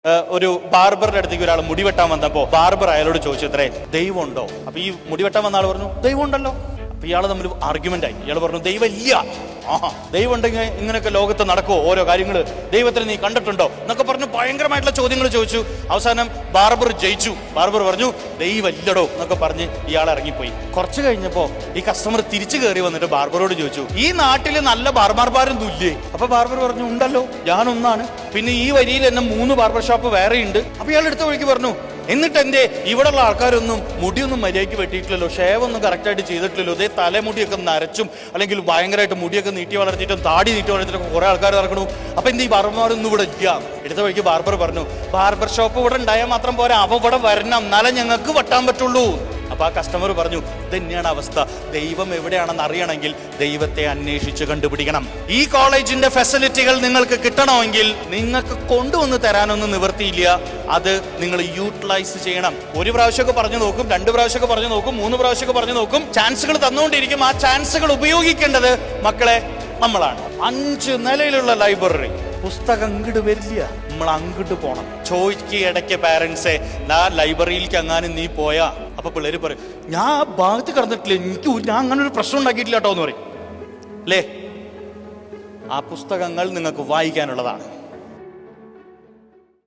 ഒരു ബാർബറിന്റെ അടുത്തേക്ക് ഒരാൾ മുടി വെട്ടാൻ വന്നപ്പോ ബാർബർ അയാളോട് ചോദിച്ചത്രേ, ദൈവം ഉണ്ടോ? അപ്പൊ ഈ മുടി വെട്ടാൻ വന്ന ആൾ പറഞ്ഞു, ദൈവം ഉണ്ടല്ലോ. അപ്പൊ ഇയാൾ തമ്മിൽ ആർഗ്യുമെന്റ് ആയി. ഇയാൾ പറഞ്ഞു, ദൈവം ഇല്ല. ദൈവം ഉണ്ടെങ്കിൽ ഇങ്ങനെയൊക്കെ ലോകത്ത് നടക്കുമോ? ഓരോ കാര്യങ്ങള് ദൈവത്തിന് നീ കണ്ടിട്ടുണ്ടോ എന്നൊക്കെ പറഞ്ഞു ഭയങ്കരമായിട്ടുള്ള ചോദ്യങ്ങൾ ചോദിച്ചു. അവസാനം ബാർബർ ജയിച്ചു. ബാർബർ പറഞ്ഞു, ദൈവം ഇല്ലടോ എന്നൊക്കെ പറഞ്ഞ് ഇയാൾ ഇറങ്ങിപ്പോയി. കുറച്ച് കഴിഞ്ഞപ്പോ ഈ കസ്റ്റമർ തിരിച്ചു കയറി വന്നിട്ട് ബാർബറോട് ചോദിച്ചു, ഈ നാട്ടില് നല്ല ബാർബർമാരൊന്നും ഇല്ലേ? അപ്പൊ ബാർബർ പറഞ്ഞു, ഉണ്ടല്ലോ, ഞാനൊന്നാണ്. പിന്നെ ഈ വരിയിൽ തന്നെ 3 ബാർബർ ഷോപ്പ് വേറെ ഉണ്ട്. അപ്പൊ ഇയാൾ എടുത്ത വഴിക്ക് പറഞ്ഞു, എന്നിട്ട് എന്റെ ഇവിടെയുള്ള ആൾക്കാരൊന്നും മുടിയൊന്നും മര്യാദയ്ക്ക് വെട്ടിയിട്ടില്ലല്ലോ, ഷേവ് ഒന്നും കറക്റ്റായിട്ട് ചെയ്തിട്ടില്ലല്ലോ, ഇതേ തലമുടിയൊക്കെ നരച്ചും അല്ലെങ്കിൽ ഭയങ്കരമായിട്ട് മുടിയൊക്കെ നീട്ടി വളർത്തിയിട്ടും താടി നീട്ടി വളർത്തിയിട്ടും കുറെ ആൾക്കാർ നടക്കണു. അപ്പൊ എന്ത് ഈ ബാർബർമാരൊന്നും ഇവിടെ ഇല്ല? എടുത്ത വഴിക്ക് ബാർബർ പറഞ്ഞു, ബാർബർ ഷോപ്പ് ഇവിടെ ഉണ്ടായാൽ മാത്രം പോരാ, അവ ഇവിടെ വരണം, എന്നാലേ ഞങ്ങൾക്ക് വെട്ടാൻ പറ്റുള്ളൂ. അപ്പൊ ആ കസ്റ്റമർ പറഞ്ഞു, ഇത് തന്നെയാണ് അവസ്ഥ, ദൈവം എവിടെയാണെന്ന് അറിയണമെങ്കിൽ ദൈവത്തെ അന്വേഷിച്ച് കണ്ടുപിടിക്കണം. ഈ കോളേജിന്റെ ഫെസിലിറ്റികൾ നിങ്ങൾക്ക് കിട്ടണമെങ്കിൽ നിങ്ങൾക്ക് കൊണ്ടുവന്ന് തരാനൊന്നും നിവൃത്തിയില്ല. അത് നിങ്ങൾ യൂട്ടിലൈസ് ചെയ്യണം. 1 പ്രാവശ്യമൊക്കെ പറഞ്ഞു നോക്കും, 2 പ്രാവശ്യമൊക്കെ പറഞ്ഞു നോക്കും, 3 പ്രാവശ്യമൊക്കെ പറഞ്ഞു നോക്കും, ചാൻസുകൾ തന്നുകൊണ്ടിരിക്കും. ആ ചാൻസുകൾ ഉപയോഗിക്കേണ്ടത് മക്കളെ നമ്മളാണ്. 5 നിലയിലുള്ള ലൈബ്രറി, പുസ്തകം അങ്ങോട്ട് വരില്ല, നമ്മൾ അങ്ങോട്ട് പോണം. ചോദിക്ക് ഇടയ്ക്ക് പാരന്റ്സെ, ആ ലൈബ്രറിയിലേക്ക് അങ്ങാനും നീ പോയാ? അപ്പൊ പിള്ളേര് പറയും, ഞാൻ ആ ഭാഗത്ത് കിടന്നിട്ടില്ല, ഞാൻ അങ്ങനെ ഒരു പ്രശ്നം ഉണ്ടാക്കിയിട്ടില്ല കേട്ടോ എന്ന് പറയും. അല്ലേ? ആ പുസ്തകങ്ങൾ നിങ്ങൾക്ക് വായിക്കാനുള്ളതാണ്.